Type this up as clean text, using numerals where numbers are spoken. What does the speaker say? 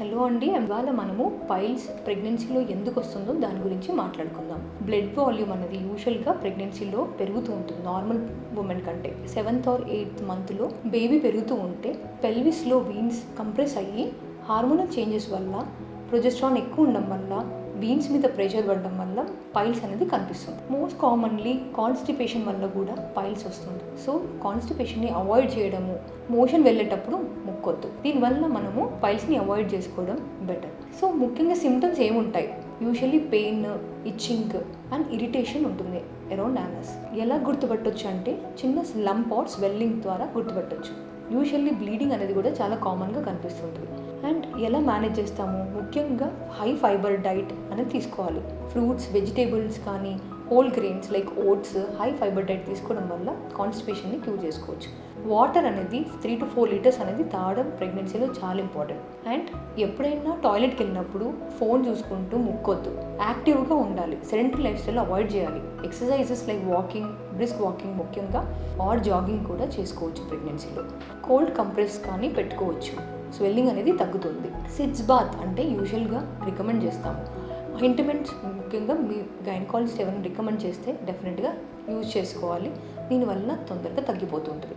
Hello అండి, ఇవాళ మనము పైల్స్ ప్రెగ్నెన్సీలో ఎందుకు వస్తుందో దాని గురించి మాట్లాడుకుందాం. బ్లడ్ వాల్యూమ్ అనేది యూజువల్గా ప్రెగ్నెన్సీలో పెరుగుతూ ఉంటుంది నార్మల్ ఉమెన్ కంటే. 7th or 8th మంత్లో బేబీ పెరుగుతూ ఉంటే పెల్విస్లో వీన్స్ కంప్రెస్ అయ్యి హార్మోనల్ చేంజెస్ వల్ల, ప్రొజెస్ట్రాన్ ఎక్కువ ఉండడం వల్ల, వీన్స్ మీద ప్రెషర్ పడడం వల్ల పైల్స్ అనేది కనిపిస్తుంది. మోస్ట్ కామన్లీ కాన్స్టిపేషన్ వల్ల కూడా పైల్స్ వస్తుంది. సో కాన్స్టిపేషన్ని అవాయిడ్ చేయడము, మోషన్ వెళ్ళేటప్పుడు ముక్కొద్దు. దీనివల్ల మనము పైల్స్ని అవాయిడ్ చేసుకోవడం బెటర్. సో ముఖ్యంగా సిమ్టమ్స్ ఏముంటాయి? Usually pain, itching and irritation ఉంటుంది అరౌండ్ యానస్. ఎలా గుర్తుపట్టొచ్చు అంటే చిన్న లంప్ ఆర్ స్వెల్లింగ్ ద్వారా గుర్తుపట్టొచ్చు. యూజువల్లీ బ్లీడింగ్ అనేది కూడా చాలా కామన్గా కనిపిస్తుంటుంది. అండ్ ఎలా మేనేజ్ చేస్తాము? ముఖ్యంగా హై ఫైబర్ డైట్ అనేది తీసుకోవాలి. ఫ్రూట్స్, వెజిటేబుల్స్ కానీ whole grains like oats, high fibre diet తీసుకోవడం వల్ల కాన్స్టిపేషన్ని క్యూర్ చేసుకోవచ్చు. వాటర్ అనేది 3 to 4 లీటర్స్ అనేది తాగడం ప్రెగ్నెన్సీలో చాలా ఇంపార్టెంట్. అండ్ ఎప్పుడైనా టాయిలెట్కి వెళ్ళినప్పుడు ఫోన్ చూసుకుంటూ ముక్కొద్దు. యాక్టివ్గా ఉండాలి. సెడెంటరీ లైఫ్ స్టైల్ అవాయిడ్ చేయాలి. Exercises like walking, brisk walking ముఖ్యంగా, ఆర్ జాగింగ్ కూడా చేసుకోవచ్చు ప్రెగ్నెన్సీలో. కోల్డ్ కంప్రెస్ కానీ పెట్టుకోవచ్చు. స్వెల్లింగ్ అనేది తగ్గుతుంది. సిట్స్ బాత్ అంటే యూజువల్గా రికమెండ్ చేస్తాము. ఆయింట్మెంట్స్ ముఖ్యంగా మీ గైనకాలజిస్ట్ ఎవరైనా రికమెండ్ చేస్తే డెఫినెట్గా యూజ్ చేసుకోవాలి. దీనివల్ల తొందరగా తగ్గిపోతుంటుంది.